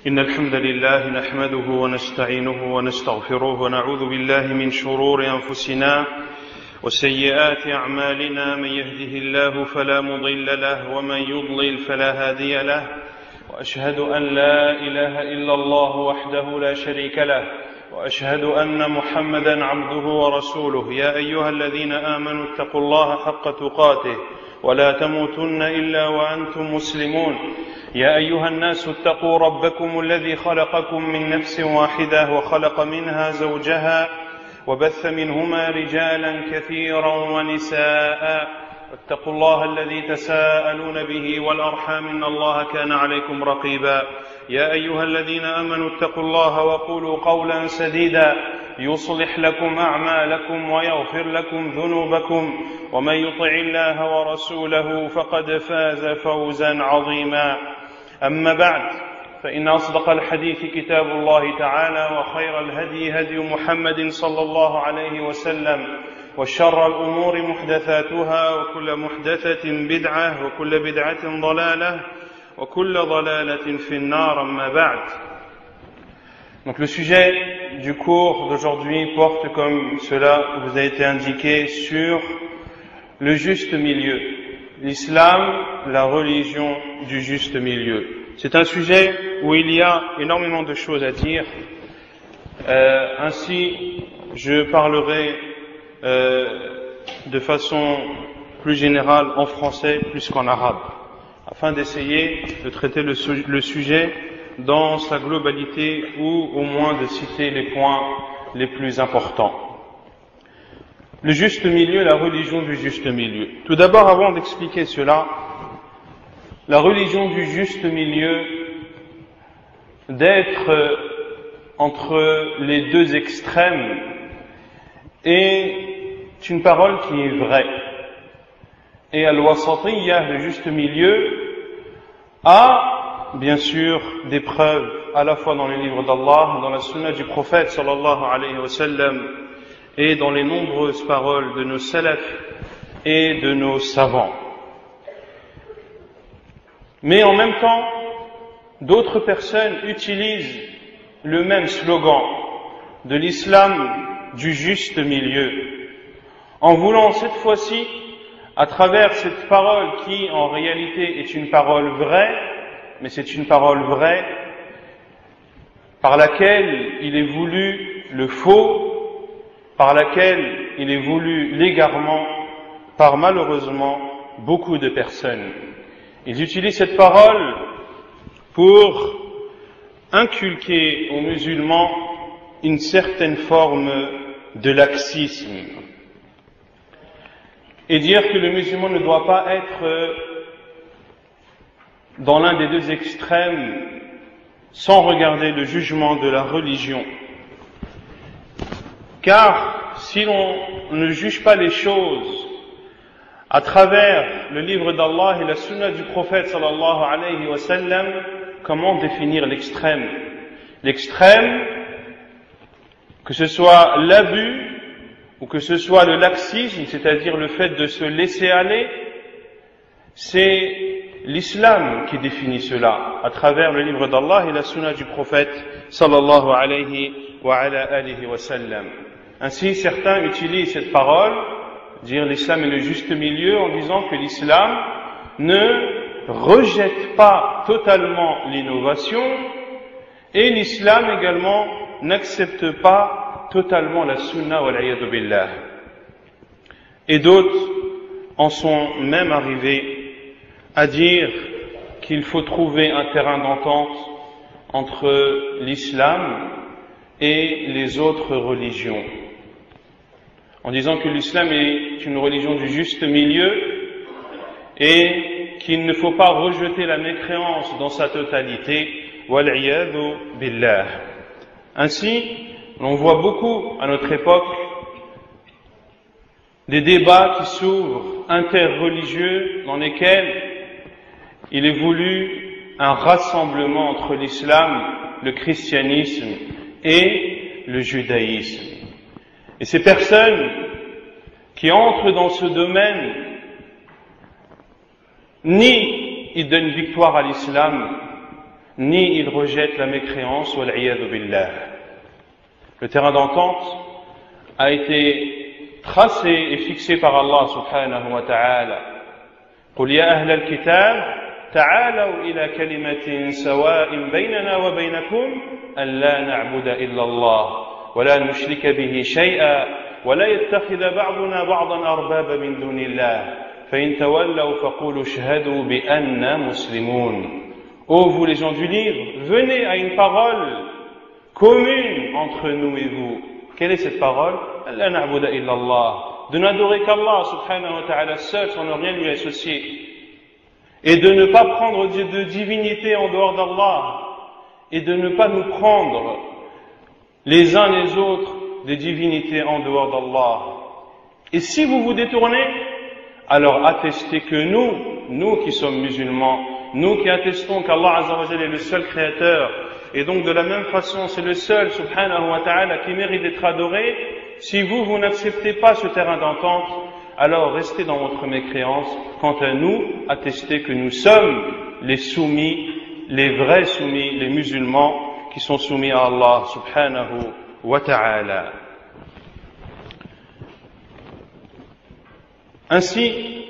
إن الحمد لله نحمده ونستعينه ونستغفره ونعوذ بالله من شرور أنفسنا وسيئات أعمالنا من يهده الله فلا مضل له ومن يضلل فلا هادي له وأشهد أن لا إله إلا الله وحده لا شريك له وأشهد أن محمدا عبده ورسوله يا أيها الذين آمنوا اتقوا الله حق تقاته ولا تموتن إلا وأنتم مسلمون يا أيها الناس اتقوا ربكم الذي خلقكم من نفس واحدة وخلق منها زوجها وبث منهما رجالا كثيرا ونساء اتقوا الله الذي تساءلون به والأرحام إن الله كان عليكم رقيبا يا أيها الذين آمنوا اتقوا الله وقولوا قولا سديدا يصلح لكم أعمالكم ويغفر لكم ذنوبكم ومن يطع الله ورسوله فقد فاز فوزا عظيما أما بعد فإن أصدق الحديث كتاب الله تعالى وخير الهدي هدي محمد صلى الله عليه وسلم وشر الأمور محدثاتها وكل محدثة بدعة وكل بدعة ضلالة وكل ضلالة في النار أما بعد. Donc le sujet du cours d'aujourd'hui porte, comme cela vous a été indiqué, sur le juste milieu. L'islam, la religion du juste milieu. C'est un sujet où il y a énormément de choses à dire. Ainsi, je parlerai de façon plus générale en français plus qu'en arabe, afin d'essayer de traiter le sujet dans sa globalité ou au moins de citer les points les plus importants. Le juste milieu, la religion du juste milieu. Tout d'abord, avant d'expliquer cela, la religion du juste milieu, d'être entre les deux extrêmes, est une parole qui est vraie. Et al-wasatiyya, le juste milieu, a bien sûr des preuves à la fois dans les livres d'Allah, dans la sunna du prophète sallallahu alayhi wa sallam, et dans les nombreuses paroles de nos salafs et de nos savants. Mais en même temps, d'autres personnes utilisent le même slogan de l'islam du juste milieu, en voulant cette fois-ci, à travers cette parole qui en réalité est une parole vraie, mais c'est une parole vraie par laquelle il est voulu le faux, par laquelle il est voulu l'égarement par malheureusement beaucoup de personnes. Ils utilisent cette parole pour inculquer aux musulmans une certaine forme de laxisme et dire que le musulman ne doit pas être dans l'un des deux extrêmes sans regarder le jugement de la religion. Car si l'on ne juge pas les choses à travers le livre d'Allah et la sunna du prophète sallallahu alayhi wa sallam, comment définir l'extrême? L'extrême, que ce soit l'abus ou que ce soit le laxisme, c'est-à-dire le fait de se laisser aller, c'est l'islam qui définit cela à travers le livre d'Allah et la sunna du prophète sallallahu alayhi wa sallam. Ainsi, certains utilisent cette parole, dire l'islam est le juste milieu, en disant que l'islam ne rejette pas totalement l'innovation et l'islam également n'accepte pas totalement la sunna wal iyadu billah. Et d'autres en sont même arrivés à dire qu'il faut trouver un terrain d'entente entre l'islam et les autres religions, en disant que l'islam est une religion du juste milieu et qu'il ne faut pas rejeter la mécréance dans sa totalité, wal iyadu billah. Ainsi, on voit beaucoup à notre époque des débats qui s'ouvrent interreligieux dans lesquels il est voulu un rassemblement entre l'islam, le christianisme et le judaïsme. Et ces personnes qui entrent dans ce domaine, ni ils donnent victoire à l'islam, ni ils rejettent la mécréance, wal-'iyadhu billah. Le terrain d'entente a été tracé et fixé par Allah subhanahu wa ta'ala. قل يا أهل الكتاب تعالوا إلى كلمة سواء بيننا وبينكم ألا نعبد إلا الله ولا نشرك به شيئا ولا يتخذ بعضنا بعضا أربابا من دون الله فإن تولوا فقولوا اشهدوا بأننا مسلمون. Ô vous les gens du livre, venez à une parole commune entre nous et vous. Quelle est cette parole? ألا نعبد إلا الله, de n'adorer qu'Allah subhanahu wa ta'ala seul sans ne rien lui associer, et de ne pas prendre de divinité en dehors d'Allah, et de ne pas nous prendre les uns les autres des divinités en dehors d'Allah. Et si vous vous détournez, alors attestez que nous qui sommes musulmans, nous qui attestons qu'Allah Azza wa Jalla est le seul créateur, et donc de la même façon c'est le seul subhanahu wa ta'ala qui mérite d'être adoré, si vous n'acceptez pas ce terrain d'entente, alors restez dans votre mécréance. Quant à nous, attestez que nous sommes les soumis, les vrais soumis, les musulmans qui sont soumis à Allah subhanahu wa ta'ala. Ainsi,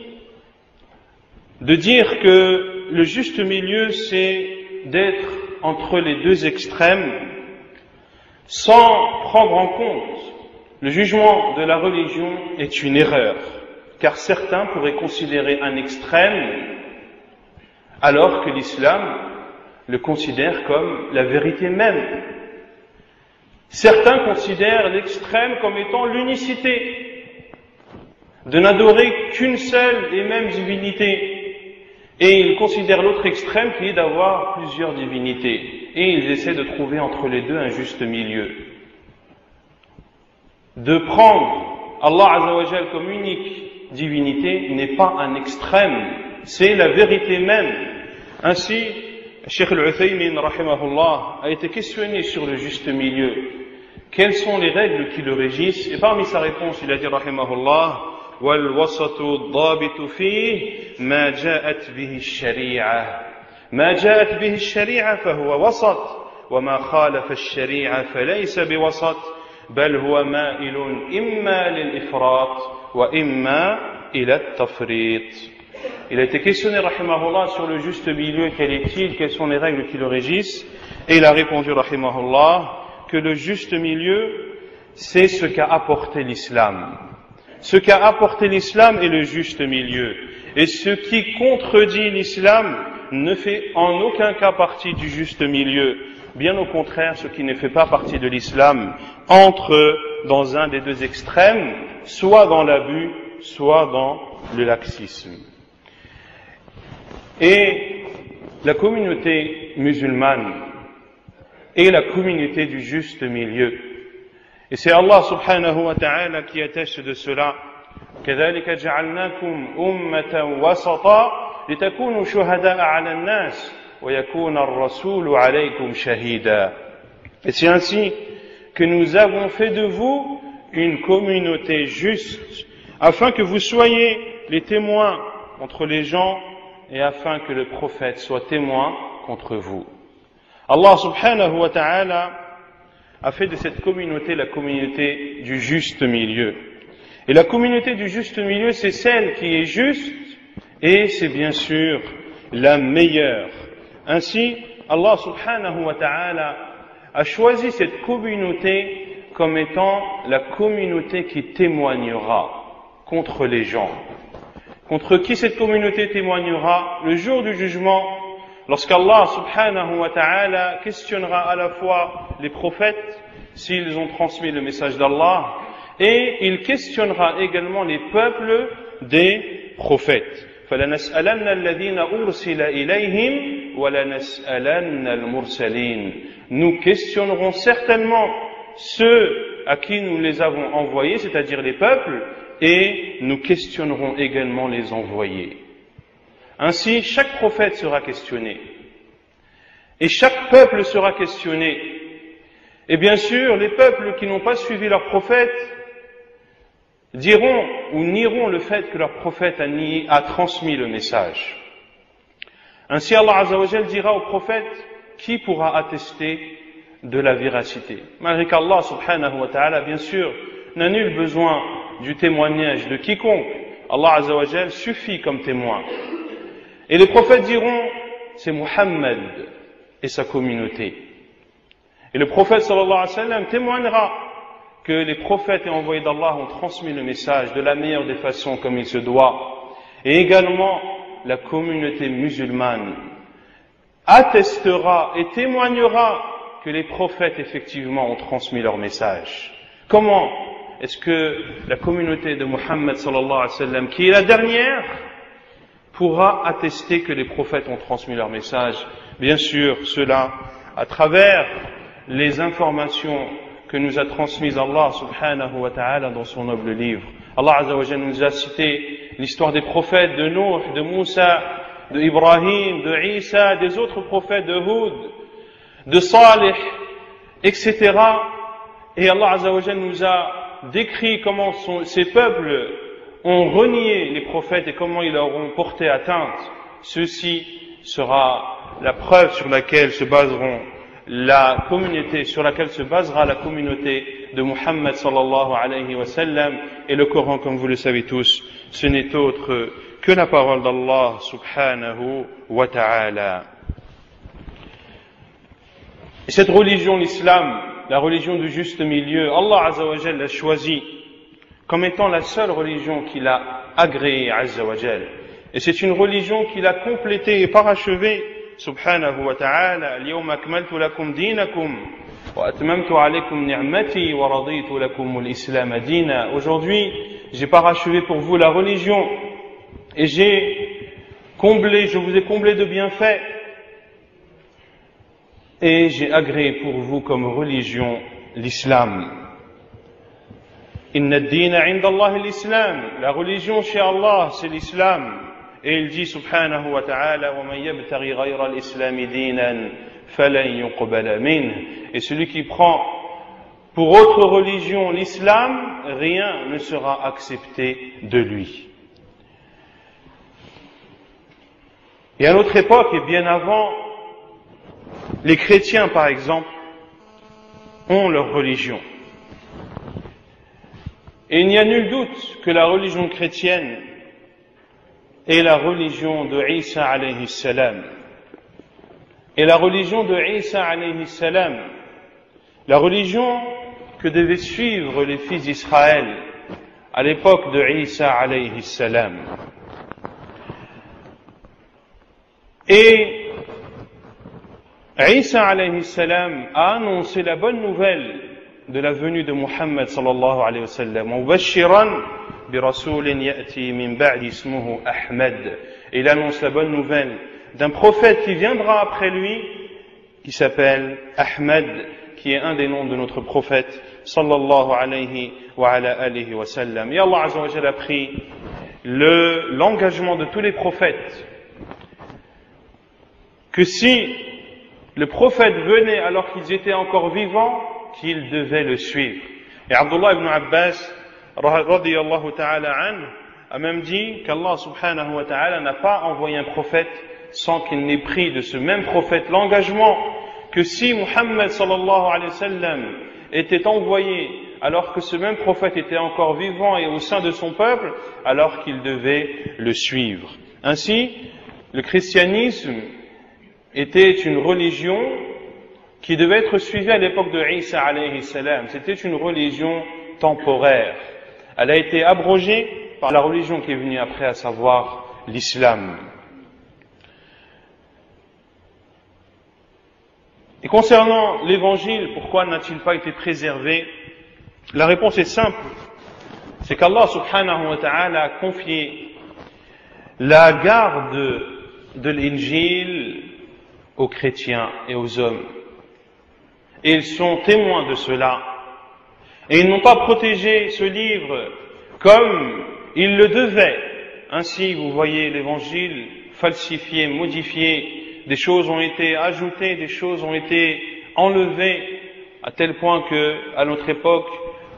de dire que le juste milieu, c'est d'être entre les deux extrêmes, sans prendre en compte le jugement de la religion, est une erreur, car certains pourraient considérer un extrême alors que l'islam le considère comme la vérité même. Certains considèrent l'extrême comme étant l'unicité, de n'adorer qu'une seule et même divinité, et ils considèrent l'autre extrême qui est d'avoir plusieurs divinités, et ils essaient de trouver entre les deux un juste milieu. De prendre Allah Azza wa Jal comme unique divinité n'est pas un extrême, c'est la vérité même. Ainsi, Cheikh Al-Uthaymin rahimahullah a été questionné sur le juste milieu. Quelles sont les règles qui le régissent? Et parmi sa réponse, il a dit rahimahullah: والوسط الضابط فيه ما جاءت به الشريعة ما جاءت به الشريعة فهو وسط وما خالف الشريعة فليس بوسط بل هو مائل إما للإفراط وإما إلى التفريط. Il a été questionné rahimahullah sur le juste milieu, quel est-il, quelles sont les règles qui le régissent, et il a répondu rahimahullah que le juste milieu c'est ce qu'a apporté l'islam. Ce qu'a apporté l'islam est le juste milieu. Et ce qui contredit l'islam ne fait en aucun cas partie du juste milieu. Bien au contraire, ce qui ne fait pas partie de l'islam entre dans un des deux extrêmes, soit dans l'abus, soit dans le laxisme. Et la communauté musulmane est la communauté du juste milieu. Et c'est Allah subhanahu wa ta'ala qui atteste de cela. كذلك جعلناكم أمة وسطا لتكونوا شهداء على الناس ويكون الرسول عليكم شهيدا. Et c'est ainsi que nous avons fait de vous une communauté juste, afin que vous soyez les témoins contre les gens et afin que le prophète soit témoin contre vous. Allah subhanahu wa ta'ala a fait de cette communauté la communauté du juste milieu. Et la communauté du juste milieu, c'est celle qui est juste et c'est bien sûr la meilleure. Ainsi, Allah subhanahu wa ta'ala a choisi cette communauté comme étant la communauté qui témoignera contre les gens. Contre qui cette communauté témoignera? Le jour du jugement, lorsqu'Allah subhanahu wa ta'ala questionnera à la fois les prophètes s'ils ont transmis le message d'Allah, et il questionnera également les peuples des prophètes. فَلَنَسْأَلَنَّ الَّذِينَ أُرْسِلَ إِلَيْهِمْ وَلَنَسْأَلَنَّ الْمُرْسَلِينَ. Nous questionnerons certainement ceux à qui nous les avons envoyés, c'est-à-dire les peuples, et nous questionnerons également les envoyés. Ainsi, chaque prophète sera questionné, et chaque peuple sera questionné. Et bien sûr, les peuples qui n'ont pas suivi leur prophète diront ou nieront le fait que leur prophète a transmis le message. Ainsi, Allah Azza wa Jal dira au prophète qui pourra attester de la véracité? Malgré qu'Allah subhanahu wa ta'ala, bien sûr, n'a nul besoin du témoignage de quiconque. Allah azza wa jal suffit comme témoin. Et les prophètes diront, c'est Muhammad et sa communauté. Et le prophète sallallahu alayhi wa sallam témoignera que les prophètes et envoyés d'Allah ont transmis le message de la meilleure des façons comme il se doit. Et également, la communauté musulmane attestera et témoignera que les prophètes effectivement ont transmis leur message. Comment est-ce que la communauté de Muhammad sallallahu alayhi wa sallam, qui est la dernière, pourra attester que les prophètes ont transmis leur message? Bien sûr, cela à travers les informations que nous a transmises Allah subhanahu wa ta'ala dans son noble livre. Allah azza wa jalla nous a cité l'histoire des prophètes de Nuh, de Moussa, de Ibrahim, de Isa, des autres prophètes de Hud, de Salih, etc. Et Allah azza wa jalla nous a décrit comment ces peuples ont renié les prophètes et comment ils leur ont porté atteinte. Ceci sera la preuve sur laquelle se basera la communauté de Muhammad sallallahu alayhi wa sallam. Et le Coran, comme vous le savez tous, ce n'est autre que la parole d'Allah subhanahu wa ta'ala. Et cette religion, l'islam, la religion du juste milieu, Allah azza wa jalla l'a choisie comme étant la seule religion qu'il a agréée, azza wa jalla. Et c'est une religion qu'il a complétée et parachevée, subhanahu wa ta'ala. Al-yawma akmaltu lakum dinakum wa atmamtu alaykum ni'mati wa raditu lakum al-islam dina. Aujourd'hui, j'ai parachevé pour vous la religion et je vous ai comblé de bienfaits et j'ai agréé pour vous comme religion l'islam. Inna ad-dina 'inda Allah al-islam. La religion chez Allah, c'est l'islam. Et il dit subhanahu wa ta'ala, wa man yabtaghi ghayra al-islam dinan falan yuqbala minh. Et celui qui prend pour autre religion l'islam, rien ne sera accepté de lui. Et à notre époque, et bien avant, les chrétiens, par exemple, ont leur religion. Et il n'y a nul doute que la religion chrétienne est la religion de Isa alayhi salam. Et la religion de Isa alayhi salam, la religion que devaient suivre les fils d'Israël à l'époque de Isa alayhi salam. Et Isa alayhi salam a annoncé la bonne nouvelle de la venue de Muhammad sallallahu alayhi wa sallam. Mubashiran bi rasulin ya'ti min ba'di ismuhu Ahmad. Et il annonce la bonne nouvelle d'un prophète qui viendra après lui, qui s'appelle Ahmad, qui est un des noms de notre prophète sallallahu alayhi wa ala alihi wa sallam. Et Allah azza wa jalla a pris l'engagement de tous les prophètes que si le prophète venait alors qu'ils étaient encore vivants, qu'ils devaient le suivre. Et Abdullah ibn Abbas radiyallahu ta'ala anhu a même dit qu'Allah subhanahu wa ta'ala n'a pas envoyé un prophète sans qu'il n'ait pris de ce même prophète l'engagement que si Muhammad sallallahu alayhi wa sallam était envoyé alors que ce même prophète était encore vivant et au sein de son peuple, alors qu'il devait le suivre. Ainsi, le christianisme était une religion qui devait être suivie à l'époque de Isa alayhi salam. C'était une religion temporaire. Elle a été abrogée par la religion qui est venue après, à savoir l'islam. Et concernant l'évangile, pourquoi n'a-t-il pas été préservé? La réponse est simple. C'est qu'Allah subhanahu wa ta'ala a confié la garde de l'Injil aux chrétiens et aux hommes. Et ils sont témoins de cela. Et ils n'ont pas protégé ce livre comme ils le devaient. Ainsi, vous voyez l'évangile falsifié, modifié, des choses ont été ajoutées, des choses ont été enlevées, à tel point que, à notre époque,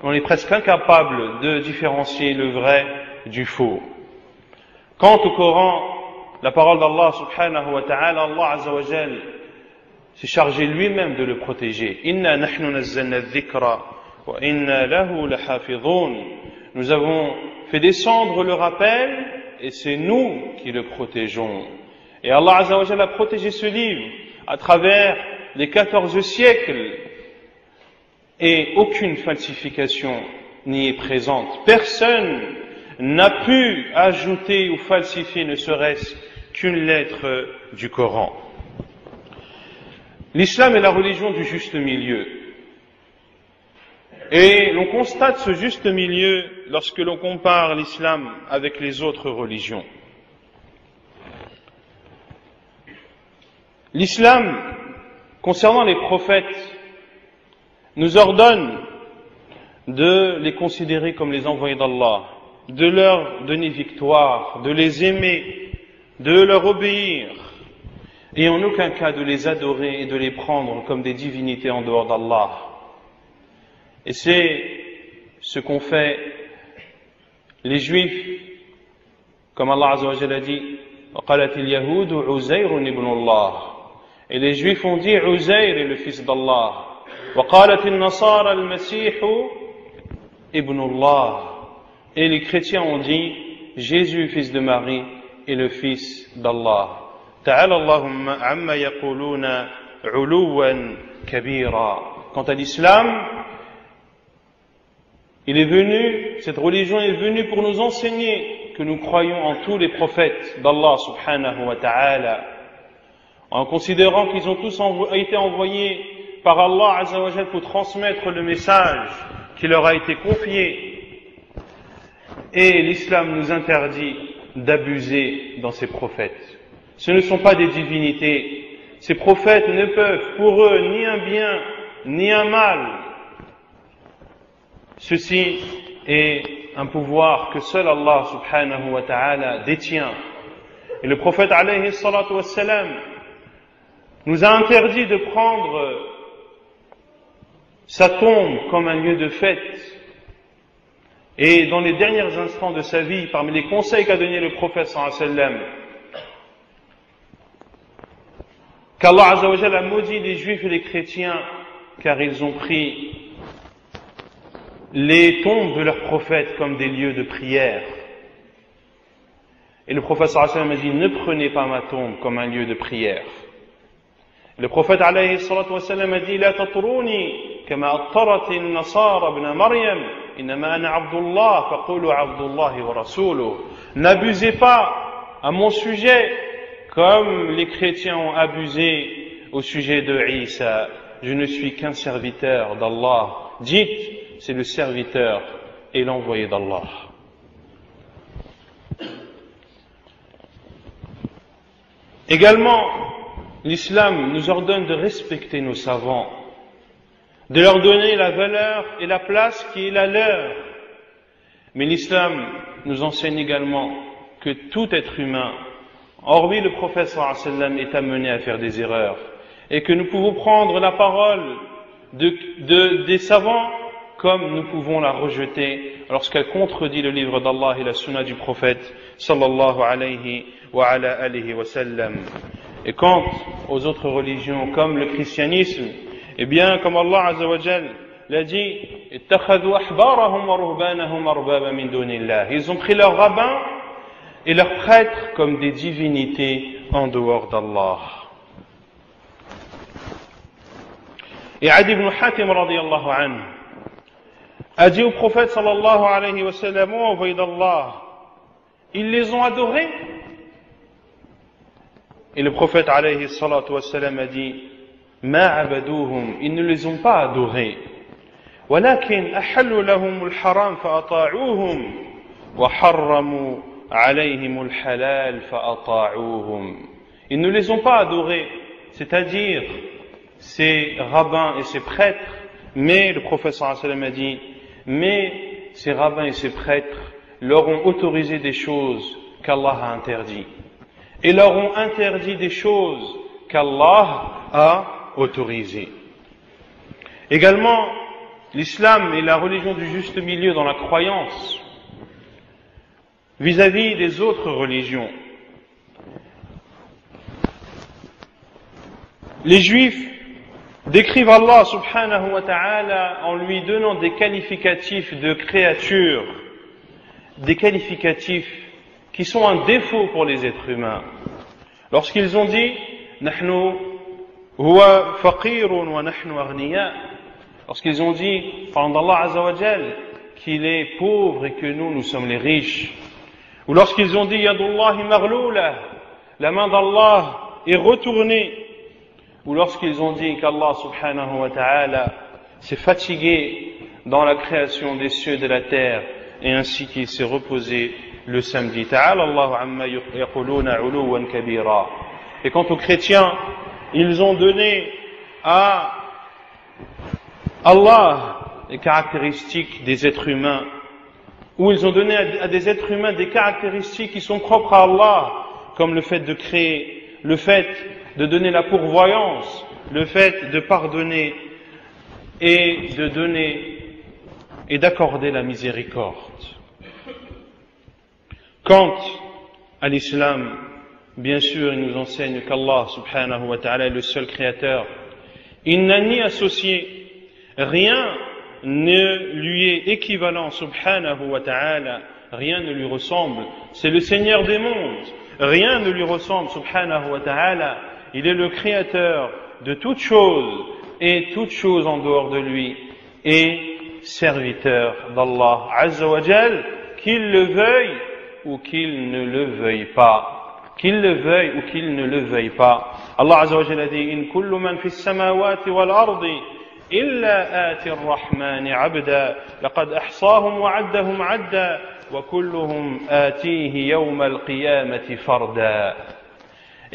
on est presque incapable de différencier le vrai du faux. Quant au Coran, la parole d'Allah subhanahu wa ta'ala, Allah azza wa jal s'est chargé lui-même de le protéger. Inna nahnu nazzalna adh-dhikra wa inna lahu lahafidhun. Nous avons fait descendre le rappel et c'est nous qui le protégeons. Et Allah Azza wa Jalla a protégé ce livre à travers les 14 siècles et aucune falsification n'y est présente. Personne n'a pu ajouter ou falsifier ne serait-ce qu'une lettre du Coran. L'islam est la religion du juste milieu. Et l'on constate ce juste milieu lorsque l'on compare l'islam avec les autres religions. L'islam, concernant les prophètes, nous ordonne de les considérer comme les envoyés d'Allah, de leur donner victoire, de les aimer, de leur obéir, et en aucun cas de les adorer et de les prendre comme des divinités en dehors d'Allah. Et c'est ce qu'ont fait les Juifs, comme Allah Azza wa Jalla dit, وَقَالَتِ الْيَهُودُ عُزَيْرٌ ibn Allah. Et les Juifs ont dit Uzair est le fils d'Allah. وَقَالَتِ النَّصَارَى الْمَسِيحُ ibn Allah. Et les chrétiens ont dit Jésus, fils de Marie, est le fils d'Allah. تعالى اللهم عما يقولون علوا كبيرا. Quant à l'islam, il est venu, cette religion est venue pour nous enseigner que nous croyons en tous les prophètes d'Allah subhanahu wa ta'ala, en considérant qu'ils ont tous été envoyés par Allah azza wa jalla pour transmettre le message qui leur a été confié. Et l'islam nous interdit d'abuser dans ces prophètes. Ce ne sont pas des divinités. Ces prophètes ne peuvent pour eux ni un bien ni un mal. Ceci est un pouvoir que seul Allah subhanahu wa ta'ala détient. Et le prophète alayhi salatu wassalam nous a interdit de prendre sa tombe comme un lieu de fête. Et dans les derniers instants de sa vie, parmi les conseils qu'a donné le prophète sallallahu alayhi wa sallam, qu'Allah Azza wa Jalla a maudit les juifs et les chrétiens car ils ont pris les tombes de leurs prophètes comme des lieux de prière. Et le prophète sallallahu alayhi wa sallam a dit ne prenez pas ma tombe comme un lieu de prière. Le prophète alayhi salatu wa sallam a dit la tatruni kama attarat an-nasara ibn Maryam innama ana abdullah faqulu abdullahi wa rasuluhu. N'abusez pas à mon sujet comme les chrétiens ont abusé au sujet de Isa. Je ne suis qu'un serviteur d'Allah. Dites, c'est le serviteur et l'envoyé d'Allah. Également, l'islam nous ordonne de respecter nos savants, de leur donner la valeur et la place qui est la leur. Mais l'islam nous enseigne également que tout être humain, hormis le prophète sallallahu alayhi wa sallam, est amené à faire des erreurs et que nous pouvons prendre la parole des savants comme nous pouvons la rejeter lorsqu'elle contredit le livre d'Allah et la sunna du prophète sallallahu alayhi wa sallam. Et quant aux autres religions comme le christianisme, eh bien comme Allah azza wa jalla l'a dit, ittakhadhu ahbarahum wa ruhbanahum arbaba min dunillah. Ils ont pris leurs rabbins et leurs prêtres comme des divinités en dehors d'Allah. Et Adi ibn Hatim radiyallahu anhu a dit au prophète sallallahu alayhi wa sallam, ô envoyé d'Allah, ils les ont adorés. Et le prophète alayhi salatu wa sallam a dit, ma abaduhum, ils ne les ont pas adorés. Walakin ahallu lahum al-haram fa-ata'uhum wa harramu alayhim al-halal fa-ata'uhum. Ils ne les ont pas adorés, c'est-à-dire ces rabbins et ces prêtres, mais le prophète sallallahu alayhi wa sallam a dit, mais ces rabbins et ces prêtres leur ont autorisé des choses qu'Allah a interdites et leur ont interdit des choses qu'Allah a autorisées. Également, l'islam est la religion du juste milieu dans la croyance vis-à-vis des autres religions. Les Juifs décrivent Allah subhanahu wa ta'ala en lui donnant des qualificatifs de créature, des qualificatifs qui sont un défaut pour les êtres humains. Lorsqu'ils ont dit « Nahnu huwa faqirun wa nahnu aghniya », lorsqu'ils ont dit, parlant d'Allah azza wa jal, qu'il est pauvre et que nous sommes les riches, ou lorsqu'ils ont dit « Yadullahi maghlula », la main d'Allah est retournée, ou lorsqu'ils ont dit qu'Allah subhanahu wa ta'ala s'est fatigué dans la création des cieux et de la terre, et ainsi qu'il s'est reposé le samedi. Ta'ala Allahu amma yaquluna 'uluwan kabira. Et quant aux chrétiens, ils ont donné à Allah les caractéristiques des êtres humains, ou ils ont donné à des êtres humains des caractéristiques qui sont propres à Allah, comme le fait de créer, le fait de donner la pourvoyance, le fait de pardonner et de donner et d'accorder la miséricorde. Quant à l'islam, bien sûr, il nous enseigne qu'Allah subhanahu wa ta'ala est le seul créateur. Il n'a ni associé, rien ne lui est équivalent subhanahu wa ta'ala, rien ne lui ressemble. C'est le Seigneur des mondes, rien ne lui ressemble subhanahu wa ta'ala. Il est le créateur de toutes choses et toutes choses en dehors de lui, et serviteur d'Allah azza wa jal, qu'il le veuille ou qu'il ne le veuille pas, qu'il le veuille ou qu'il ne le veuille pas. Allah azza wa jal a dit: In kullu man fis samawati wal ardi illa ati ar-rahmani 'abda laqad ahsahum wa 'addahum 'adda wa kulluhum atihi yawm al-qiyamati farda.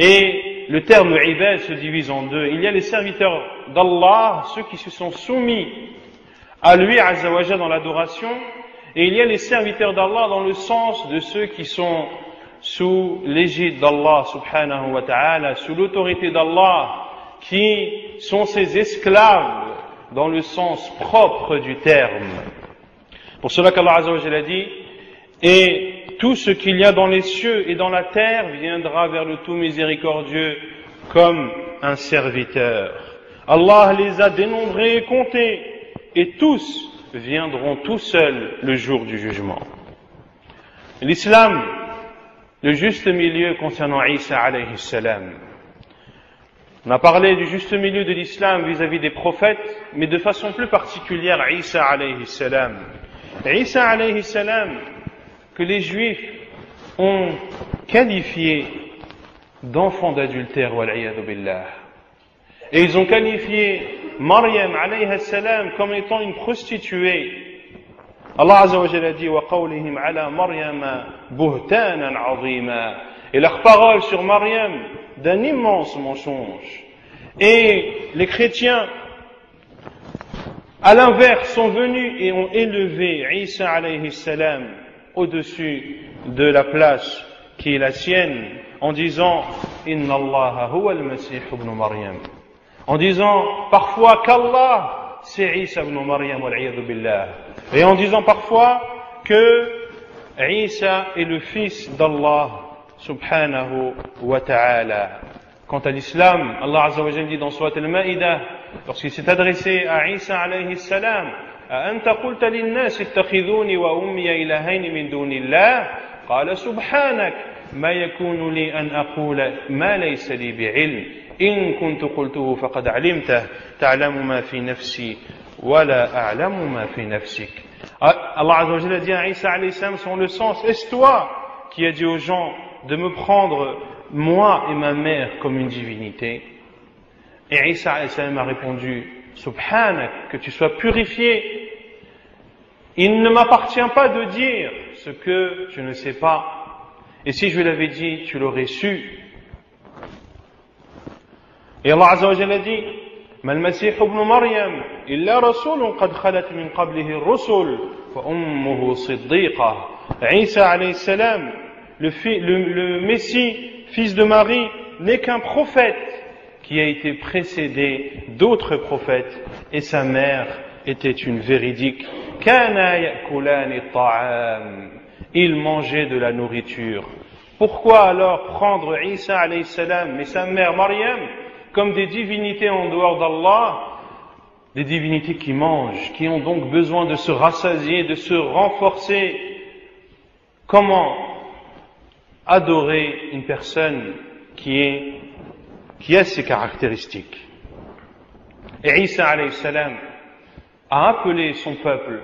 Et le terme ibad se divise en deux. Il y a les serviteurs d'Allah, ceux qui se sont soumis à lui azza wa jal dans l'adoration, et il y a les serviteurs d'Allah dans le sens de ceux qui sont sous l'égide d'Allah subhanahu wa ta'ala, sous l'autorité d'Allah, qui sont ses esclaves dans le sens propre du terme. Pour cela qu'Allah azza wa jal a dit: et tout ce qu'il y a dans les cieux et dans la terre viendra vers le tout miséricordieux comme un serviteur. Allah les a dénombrés et comptés, et tous viendront tout seuls le jour du jugement. L'islam, le juste milieu concernant Isa alayhi salam. On a parlé du juste milieu de l'islam vis-à-vis des prophètes, mais de façon plus particulière Isa alayhi salam. Isa alayhi salam, que les Juifs ont qualifié d'enfant d'adultère, wal'iyadu billah. Et ils ont qualifié Maryam alayha salam comme étant une prostituée. Allah azza wa jalla dit: wa qawlihim ala Maryam buhtanan azima. Et leur parole sur Maryam d'un immense mensonge. Et les chrétiens, à l'inverse, sont venus et ont élevé Isa alayhi salam au-dessus de la place qui est la sienne, en disant Inna Allah huwa al-Masih ibn Maryam, en disant parfois qu'Allah c'est Isa ibn Maryam wal-'iyadhu billah, et en disant parfois que Isa est le fils d'Allah subhanahu wa ta'ala. Quant à l'islam, Allah azza wa jalla dit dans Surat al-Ma'idah, lorsqu'il s'est adressé à Isa alayhi salam: أأنت قلت للناس اتخذوني وأمي إلهين من دون الله قال سبحانك ما يكون لي أن أقول ما ليس لي بعلم إن كنت قلته فقد علمته تعلم ما في نفسي ولا أعلم ما في نفسك. Allah Azza wa Jalla dit à Isa alayhi salam selon le sens: est-ce toi qui as dit aux gens de me prendre moi et ma mère comme une divinité? Et Isa alayhi salam a répondu: Subhanak, que tu sois purifié. Il ne m'appartient pas de dire ce que je ne sais pas. Et si je lui l'avais dit, tu l'aurais su. Et Allah Azza wa Jalla dit: Ma al-Masih ibn Maryam illa rasulun qad khalat min qablihi ar-rusul fa ummuhu siddiqa. Isa alayhi salam, le Messie, fils de Marie, n'est qu'un prophète qui a été précédé d'autres prophètes, et sa mère était une véridique. Kana ya'kulani at-ta'am. Il mangeait de la nourriture. Pourquoi alors prendre Isa alayhi salam et sa mère Maryam comme des divinités en dehors d'Allah, des divinités qui mangent, qui ont donc besoin de se rassasier, de se renforcer. Comment adorer une personne qui a ces caractéristiques? Et Isa alayhi salam a appelé son peuple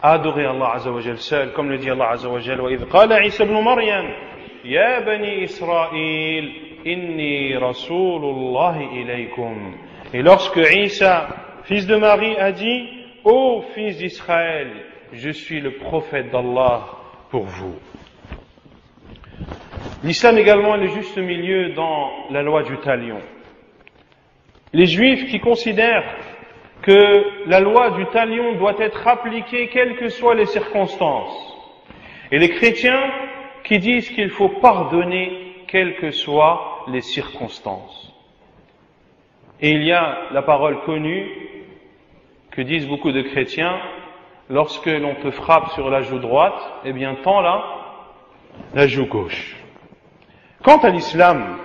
à adorer Allah Azza wa Jal seul, comme le dit Allah Azza wa Jal, وَإِذْ قَالَ عِيسَى ابْنُ مَرْيَمَ يَا بَنِي إِسْرَائِيلَ إِنِّي رَسُولُ اللَّهِ إِلَيْكُمْ. Et lorsque Isa, fils de Marie, a dit, ô fils d'Israël, je suis le prophète d'Allah pour vous. L'islam également est le juste milieu dans la loi du talion. Les juifs qui considèrent que la loi du talion doit être appliquée quelles que soient les circonstances. Et les chrétiens qui disent qu'il faut pardonner quelles que soient les circonstances. Et il y a la parole connue que disent beaucoup de chrétiens, lorsque l'on te frappe sur la joue droite, eh bien tends la joue gauche. Quant à l'islam,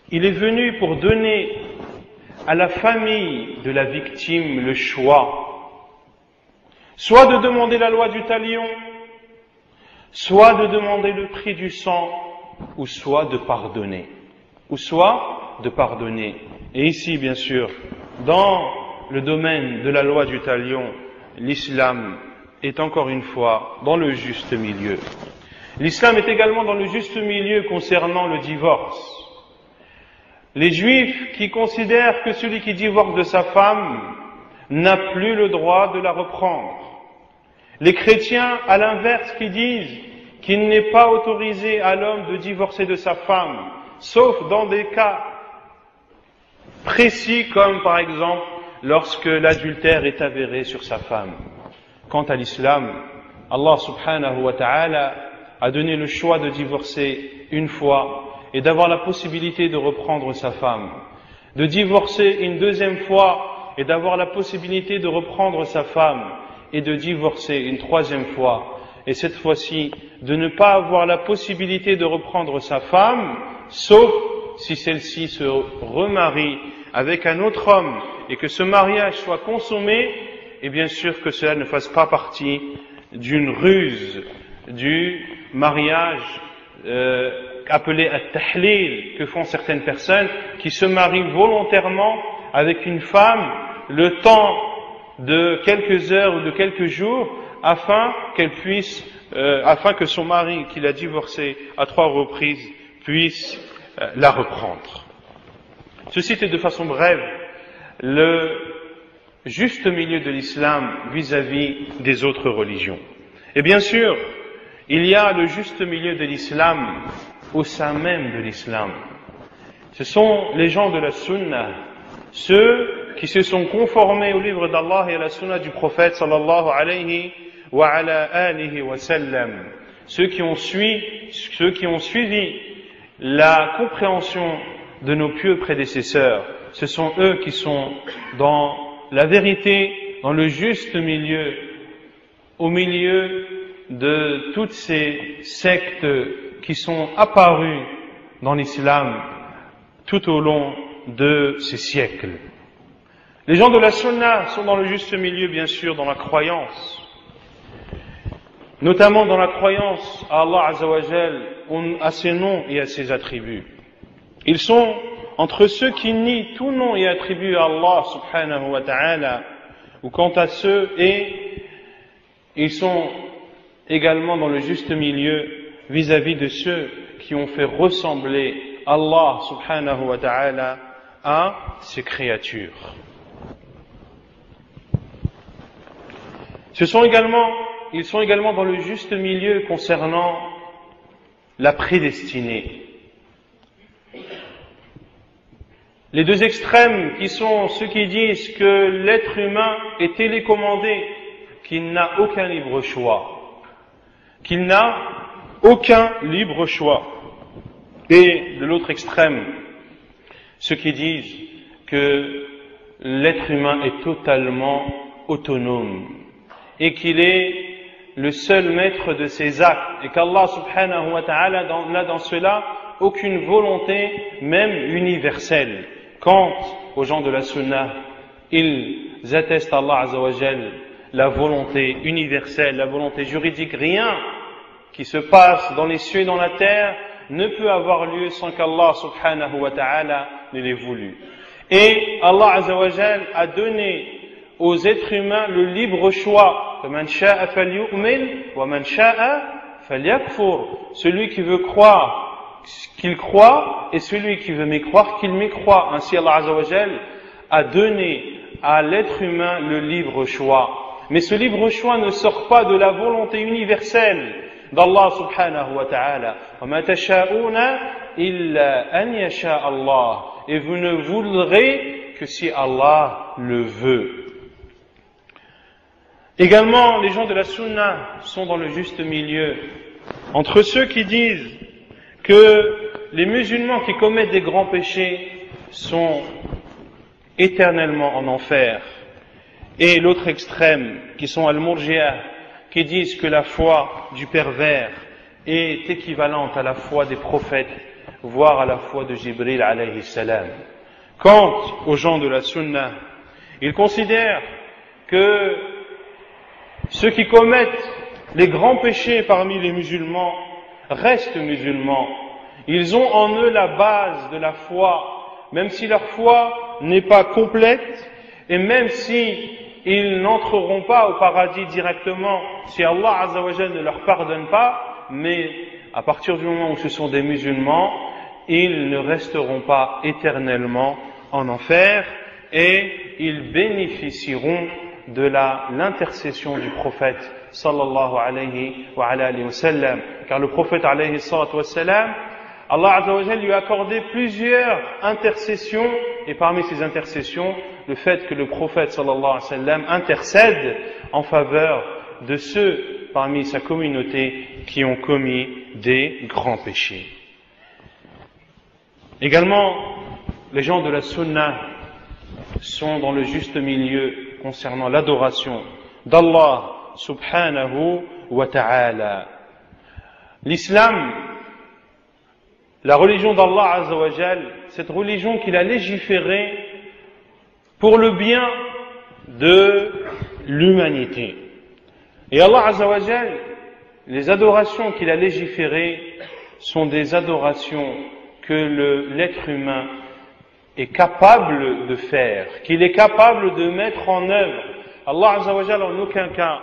il est venu pour donner à la famille de la victime le choix, soit de demander la loi du talion, soit de demander le prix du sang, ou soit de pardonner. Et ici, bien sûr, dans le domaine de la loi du talion, l'islam est encore une fois dans le juste milieu. L'islam est également dans le juste milieu concernant le divorce. Les juifs qui considèrent que celui qui divorce de sa femme n'a plus le droit de la reprendre. Les chrétiens, à l'inverse, qui disent qu'il n'est pas autorisé à l'homme de divorcer de sa femme, sauf dans des cas précis comme par exemple lorsque l'adultère est avéré sur sa femme. Quant à l'islam, Allah subhanahu wa ta'ala a donné le choix de divorcer une fois et d'avoir la possibilité de reprendre sa femme, de divorcer une deuxième fois et d'avoir la possibilité de reprendre sa femme, et de divorcer une troisième fois, et cette fois-ci de ne pas avoir la possibilité de reprendre sa femme, sauf si celle-ci se remarie avec un autre homme et que ce mariage soit consommé, et bien sûr que cela ne fasse pas partie d'une ruse du mariage appelé at-tahlil que font certaines personnes qui se marient volontairement avec une femme le temps de quelques heures ou de quelques jours afin que son mari qui l'a divorcée à 3 reprises puisse la reprendre. Ceci était de façon brève le juste milieu de l'islam vis-à-vis des autres religions. Et bien sûr, il y a le juste milieu de l'islam au sein même de l'islam. Ce sont les gens de la sunna, ceux qui se sont conformés au livre d'Allah et à la sunna du prophète sallallahu alayhi wa ala alihi wa sallam, ceux qui ont suivi la compréhension de nos pieux prédécesseurs. Ce sont eux qui sont dans la vérité, dans le juste milieu, au milieu de toutes ces sectes qui sont apparues dans l'islam tout au long de ces siècles. Les gens de la sunna sont dans le juste milieu, bien sûr, dans la croyance, notamment dans la croyance à Allah Azza wa Jal, à ses noms et à ses attributs. Ils sont entre ceux qui nient tout nom et attribut à Allah subhanahu wa ta'ala, ou quant à ceux, et ils sont également dans le juste milieu vis-à-vis de ceux qui ont fait ressembler Allah subhanahu wa ta'ala à ses créatures. Ils sont également dans le juste milieu concernant la prédestinée. Les deux extrêmes qui sont ceux qui disent que l'être humain est télécommandé, qu'il n'a aucun libre choix. Et de l'autre extrême, ceux qui disent que l'être humain est totalement autonome et qu'il est le seul maître de ses actes et qu'Allah subhanahu wa ta'ala n'a dans cela aucune volonté, même universelle. Quant aux gens de la Sunna, ils attestent à Allah Azza wa Jal la volonté universelle, la volonté juridique. Rien qui se passe dans les cieux et dans la terre ne peut avoir lieu sans qu'Allah subhanahu wa ta'ala ne l'ait voulu. Et Allah Azza wa Jal a donné aux êtres humains le libre choix. فَمَنْ شَاءَ فَلْيُؤْمِنْ وَمَنْ شَاءَ فَلْيَكْفُرْ. Celui qui veut croire, qu'il croit, et celui qui veut mécroire, qu'il mécroit. Ainsi Allah Azza wa Jal a donné à l'être humain le libre choix. Mais ce libre choix ne sort pas de la volonté universelle d'Allah subhanahu wa ta'ala. وَمَا تَشَاءُونَ إِلَّا أَنْ يَشَاءَ اللَّهُ. Et vous ne voudrez que si Allah le veut. Également, les gens de la Sunna sont dans le juste milieu entre ceux qui disent que les musulmans qui commettent des grands péchés sont éternellement en enfer, et l'autre extrême qui sont al-Murji'ah, qui disent que la foi du pervers est équivalente à la foi des prophètes, voire à la foi de Jibril alayhi salam. Quant aux gens de la Sunna, ils considèrent que ceux qui commettent les grands péchés parmi les musulmans restent musulmans. Ils ont en eux la base de la foi, même si leur foi n'est pas complète, et même si ils n'entreront pas au paradis directement, si Allah Azza wa Jalla ne leur pardonne pas, mais à partir du moment où ce sont des musulmans, ils ne resteront pas éternellement en enfer, et ils bénéficieront de l'intercession du prophète sallallahu alayhi wa sallam. Car le prophète alayhi salatu wa sallam, Allah Azza wa Jalla lui a accordé plusieurs intercessions, et parmi ces intercessions, le fait que le prophète sallallahu alayhi wa sallam intercède en faveur de ceux parmi sa communauté qui ont commis des grands péchés. Également, les gens de la Sunna sont dans le juste milieu concernant l'adoration d'Allah subhanahu wa ta'ala. L'islam, la religion d'Allah Azza wa Jal, cette religion qu'il a légiférée pour le bien de l'humanité. Et Allah Azza wa Jal, les adorations qu'il a légiférées sont des adorations que l'être humain est capable de faire, qu'il est capable de mettre en œuvre. Allah Azza wa Jal en aucun cas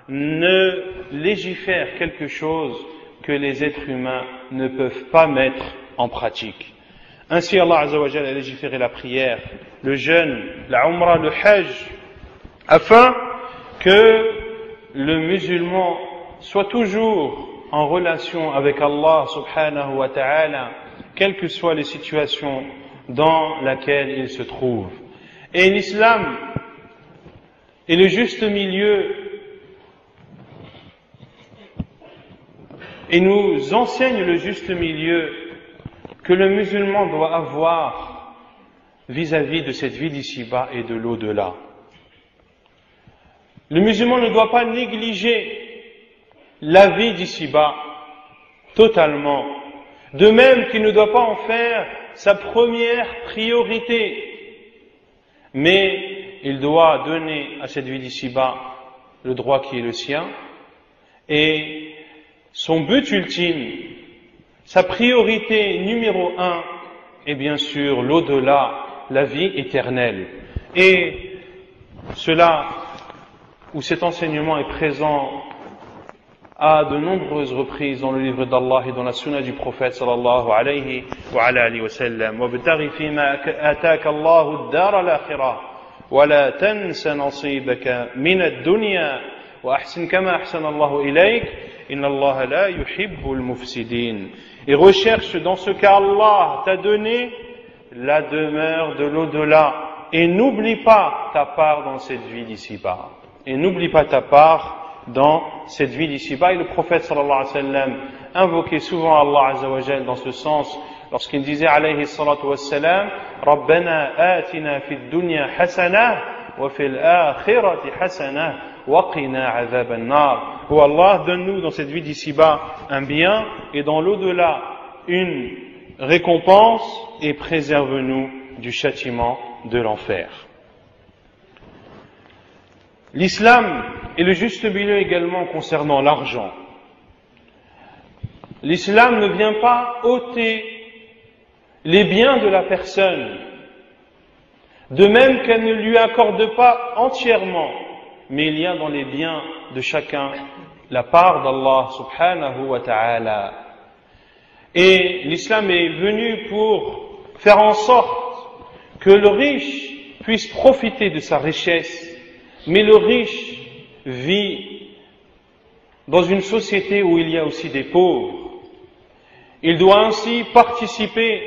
ne légifère quelque chose que les êtres humains ne peuvent pas mettre en pratique. Ainsi Allah Azza wa Jal a légiféré la prière, le jeûne, la umrah, le hajj, afin que le musulman soit toujours en relation avec Allah subhanahu wa ta'ala, quelles que soient les situations dans laquelle il se trouve. Et l'islam est le juste milieu et nous enseigne le juste milieu que le musulman doit avoir vis-à-vis de cette vie d'ici-bas et de l'au-delà. Le musulman ne doit pas négliger la vie d'ici-bas totalement, de même qu'il ne doit pas en faire sa première priorité, mais il doit donner à cette vie d'ici-bas le droit qui est le sien, et son but ultime, sa priorité numéro 1 est bien sûr l'au-delà, la vie éternelle. Et cela, où cet enseignement est présent à de nombreuses reprises dans le livre d'Allah et dans la sunna du prophète sallallahu alayhi wa sallam. وَابْتَغِ فِيمَا آتَاكَ اللَّهُ الدَّارَ الْآخِرَةَ وَلَا تَنْسَ نَصِيبَكَ مِنَ الدُّنْيَا وَأَحْسِنْ كَمَا أَحْسَنَ اللَّهُ إِلَيْكَ إِنَّ اللَّهَ لَا يُحِبُّ الْمُفْسِدِينَ. Et recherche dans ce qu'Allah t'a donné la demeure de l'au-delà, et n'oublie pas ta part dans cette vie d'ici-bas. Et n'oublie pas ta part dans cette vie d'ici-bas. Et le prophète sallallahu alayhi wa sallam invoquait souvent Allah azza wa jal dans ce sens lorsqu'il disait alayhi salatu wa sallam Rabbana atina fid dunya hasana wa fil akhirati hasana wa qina azab an-nar. Oh Allah, donne-nous dans cette vie d'ici-bas un bien et dans l'au-delà une récompense et préserve-nous du châtiment de l'enfer. L'islam est le juste milieu également concernant l'argent. L'islam ne vient pas ôter les biens de la personne, de même qu'elle ne lui accorde pas entièrement, mais il y a dans les biens de chacun la part d'Allah subhanahu wa ta'ala. Et l'islam est venu pour faire en sorte que le riche puisse profiter de sa richesse, mais le riche vit dans une société où il y a aussi des pauvres. Il doit ainsi participer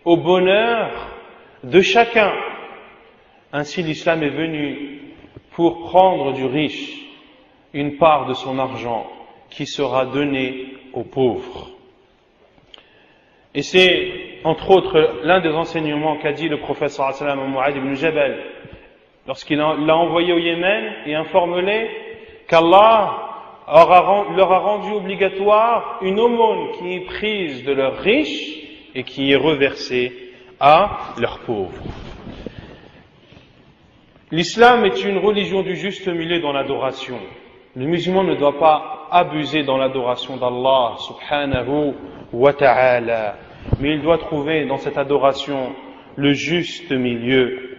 au bonheur de chacun. Ainsi l'islam est venu pour prendre du riche une part de son argent qui sera donnée aux pauvres. Et c'est, entre autres, l'un des enseignements qu'a dit le prophète sallallahu alayhi wa sallam à Mu'adh ibn Jabal, lorsqu'il l'a envoyé au Yémen, et informe-les qu'Allah leur a rendu obligatoire une aumône qui est prise de leurs riches et qui est reversée à leurs pauvres. L'islam est une religion du juste milieu dans l'adoration. Le musulman ne doit pas abuser dans l'adoration d'Allah subhanahu wa ta'ala, mais il doit trouver dans cette adoration le juste milieu.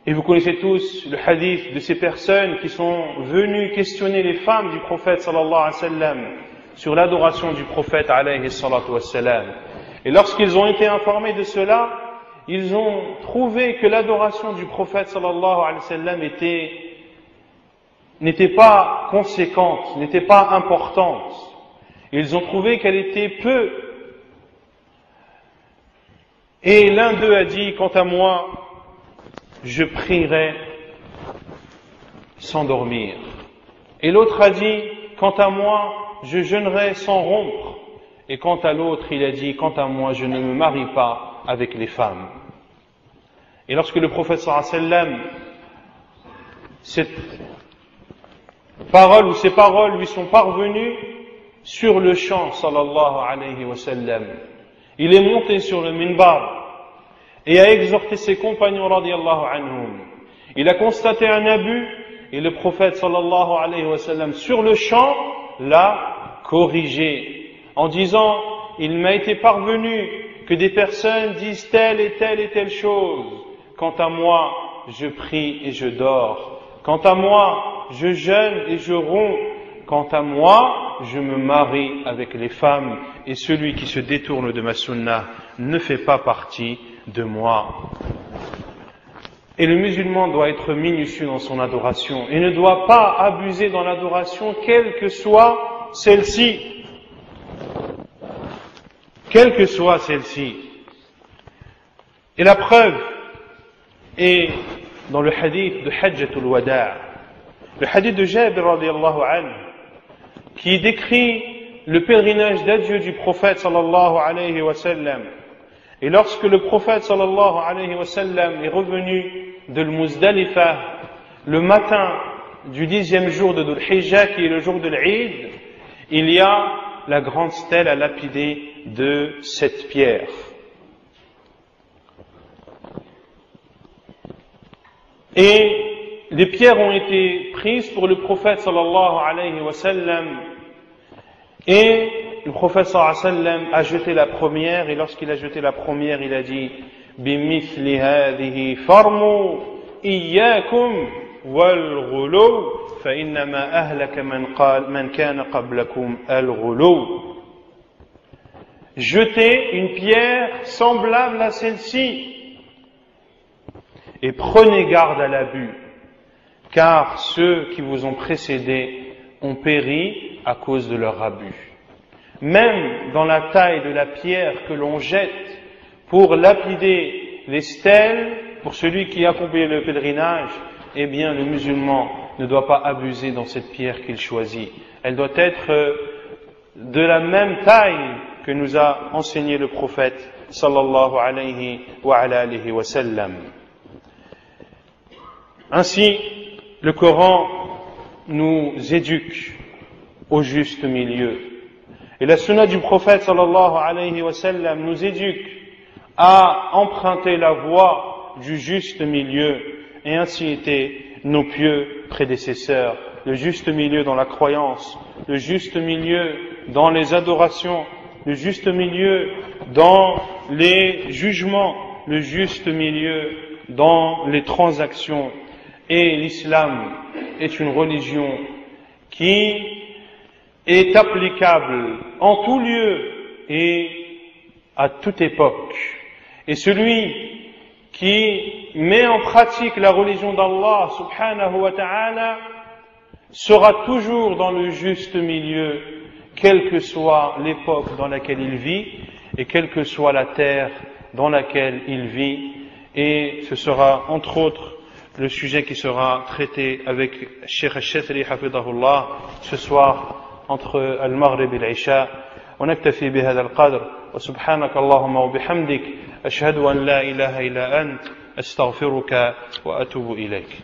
Et vous connaissez tous le hadith de ces personnes qui sont venues questionner les femmes du prophète sallallahu alayhi wa sallam sur l'adoration du prophète alayhi salatu wa sallam. Et lorsqu'ils ont été informés de cela, ils ont trouvé que l'adoration du prophète sallallahu alayhi wa sallam n'était pas conséquente, n'était pas importante. Ils ont trouvé qu'elle était peu. Et l'un d'eux a dit, quant à moi, je prierai sans dormir. Et l'autre a dit, quant à moi, je jeûnerai sans rompre. Et quant à l'autre, il a dit, quant à moi, je ne me marie pas avec les femmes. Et lorsque le prophète sallallahu alayhi wa sallam, cette parole ou ces paroles lui sont parvenues sur le champ, sallallahu alayhi wa sallam, il est monté sur le minbar et a exhorté ses compagnons radiyallahu anhum. Il a constaté un abus et le prophète sallallahu alayhi wa sallam sur le champ l'a corrigé en disant, il m'a été parvenu que des personnes disent telle et telle et telle chose. Quant à moi, je prie et je dors. Quant à moi, je jeûne et je romps. Quant à moi, je me marie avec les femmes. Et celui qui se détourne de ma sunna ne fait pas partie de moi. Et le musulman doit être minutieux dans son adoration et ne doit pas abuser dans l'adoration, quelle que soit celle-ci. Quelle que soit celle-ci. Et la preuve est dans le hadith de Hajjatul Wada', le hadith de Jabir radiyallahu anhu, qui décrit le pèlerinage d'adieu du prophète sallallahu alayhi wa sallam. Et lorsque le prophète sallallahu alayhi wa sallam est revenu de Muzdalifa le matin du 10e jour de Dhul Hijjah, qui est le jour de l'Eid, il y a la grande stèle à lapider de 7 pierres. Et les pierres ont été prises pour le prophète sallallahu alayhi wa sallam, et le prophète sallallahu alayhi wa sallam a jeté la première, et lorsqu'il a jeté la première, il a dit bimithli hadhihi farmu iyyakum wal ghulu fa innama ahlaka man kana qablakum al ghulu. Jetez une pierre semblable à celle-ci et prenez garde à l'abus, car ceux qui vous ont précédés ont péri à cause de leur abus. Même dans la taille de la pierre que l'on jette pour lapider les stèles, pour celui qui accomplit le pèlerinage, eh bien le musulman ne doit pas abuser dans cette pierre qu'il choisit. Elle doit être de la même taille que nous a enseigné le prophète sallallahu alayhi wa sallam. Ainsi, le Coran nous éduque au juste milieu Et la sunna du prophète sallallahu alayhi wa sallam nous éduque à emprunter la voie du juste milieu, et ainsi étaient nos pieux prédécesseurs. Le juste milieu dans la croyance, le juste milieu dans les adorations, le juste milieu dans les jugements, le juste milieu dans les transactions. Et l'islam est une religion qui est applicable en tout lieu et à toute époque. Et celui qui met en pratique la religion d'Allah subhanahu wa ta'ala sera toujours dans le juste milieu, quelle que soit l'époque dans laquelle il vit et quelle que soit la terre dans laquelle il vit. Et ce sera entre autres le sujet qui sera traité avec Cheikh al-Shatri hafidahullah ce soir entre al-Maghrib et l'Isha. ونكتفي بهذا القدر وسبحانك اللهم وبحمدك أشهد أن لا إله إلا أنت أستغفرك وأتوب إليك.